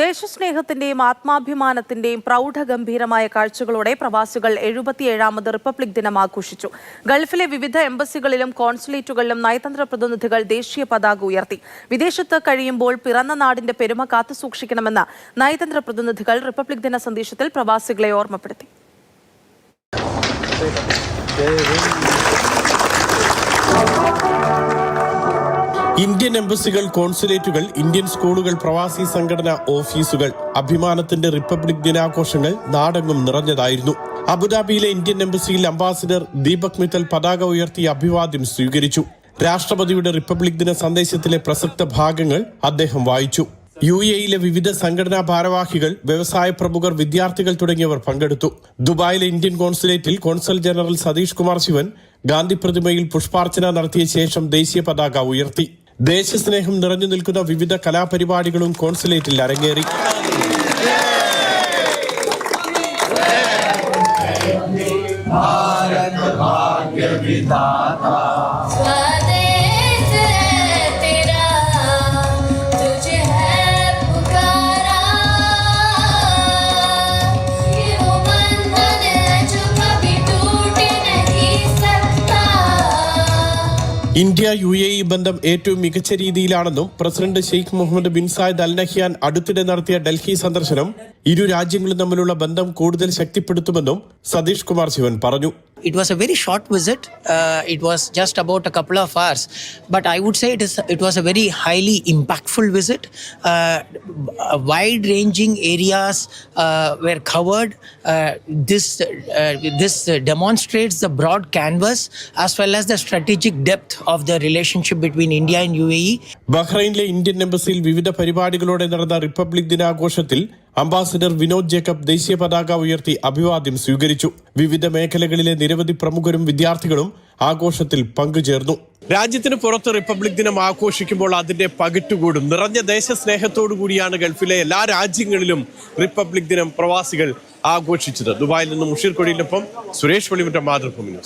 ദേശസ്നേഹത്തിന്റെയും ആത്മാഭിമാനത്തിന്റെയും പ്രൗഢഗംഭീരമായ കാഴ്ചകളോടെ പ്രവാസികൾ 77ാമത് റിപ്പബ്ലിക് ദിനം ആഘോഷിച്ചു. ഗൾഫിലെ വിവിധ എംബസികളിലും കോൺസുലേറ്റുകളിലും നയതന്ത്ര പ്രതിനിധികൾ ദേശീയ പതാക ഉയർത്തി. വിദേശത്ത് കഴിയുമ്പോൾ പിറന്ന നാടിന്റെ പെരുമ കാത്തുസൂക്ഷിക്കണമെന്ന് നയതന്ത്ര പ്രതിനിധികൾ റിപ്പബ്ലിക് ദിന സന്ദേശത്തിൽ പ്രവാസികളെ ഓർമ്മപ്പെടുത്തി. ഇന്ത്യൻ എംബസികൾ, കോൺസുലേറ്റുകൾ, ഇന്ത്യൻ സ്കൂളുകൾ, പ്രവാസി സംഘടനാ ഓഫീസുകൾ, അഭിമാനത്തിന്റെ റിപ്പബ്ലിക് ദിനാഘോഷങ്ങൾ നാടെങ്ങും നിറഞ്ഞതായിരുന്നു. അബുദാബിയിലെ ഇന്ത്യൻ എംബസിയിൽ അംബാസിഡർ ദീപക് മിത്തൽ പതാക ഉയർത്തി അഭിവാദ്യം സ്വീകരിച്ചു. രാഷ്ട്രപതിയുടെ റിപ്പബ്ലിക് ദിന സന്ദേശത്തിലെ പ്രസക്ത ഭാഗങ്ങൾ അദ്ദേഹം വായിച്ചു. UAE-യിലെ വിവിധ സംഘടനാ ഭാരവാഹികൾ, വ്യവസായ പ്രമുഖർ, വിദ്യാർത്ഥികൾ തുടങ്ങിയവർ പങ്കെടുത്തു. ദുബായിലെ ഇന്ത്യൻ കോൺസുലേറ്റിൽ കോൺസൽ ജനറൽ സതീഷ് കുമാർ ശിവൻ ഗാന്ധി പ്രതിമയിൽ പുഷ്പാർച്ചന നടത്തിയ ശേഷം ദേശീയ പതാക ഉയർത്തി. ദേശസ്നേഹം നിറഞ്ഞു നിൽക്കുന്ന വിവിധ കലാപരിപാടികളും കോൺസുലേറ്റിൽ അരങ്ങേറി. ഇന്ത്യ UAE ബന്ധം ഏറ്റവും മികച്ച രീതിയിലാണെന്നും president Sheikh Mohammed bin Zayed Al Nahyan അടുത്തിടെ നടത്തിയ ഡൽഹി സന്ദർശനം ഇരു രാജ്യങ്ങളും തമ്മിലുള്ള ബന്ധം കൂടുതൽ ശക്തിപ്പെടുത്തുമെന്നും സതീഷ് കുമാർ ശിവൻ പറഞ്ഞു. It was a very short visit. It was just about a couple of hours, but I would say it was a very highly impactful visit. Wide-ranging areas were covered. This demonstrates the broad canvas as well as the strategic depth of the relationship between India and UAE. ബഹ്റൈനിലെ Indian എംബസിയിൽ വിവിധ പരിപാടികളോടെ നടന്ന republic ദിനാഘോഷത്തിൽ ambassador Vinod Jacob ദേശീയ പതാക ഉയർത്തി അഭിവാദ്യം സ്വീകരിച്ചു. വിവിധ മേഖലകളിലെ നിരവധി പ്രമുഖരും വിദ്യാർത്ഥികളും ആഘോഷത്തിൽ പങ്കുചേർന്നു. രാജ്യത്തിന് പുറത്ത് റിപ്പബ്ലിക് ദിനം ആഘോഷിക്കുമ്പോൾ അതിന്റെ പകിട്ടുകൂടും. നിറഞ്ഞ ദേശസ്നേഹത്തോടു കൂടിയാണ് ഗൾഫിലെ എല്ലാ രാജ്യങ്ങളിലും റിപ്പബ്ലിക് ദിനം പ്രവാസികൾ ആഘോഷിച്ചത്. ദുബായിൽ നിന്നും മുഷീർ കൊടിയിലൊപ്പം സുരേഷ് വെളിമുറ്റം, മാതൃഭൂമി ന്യൂസ്.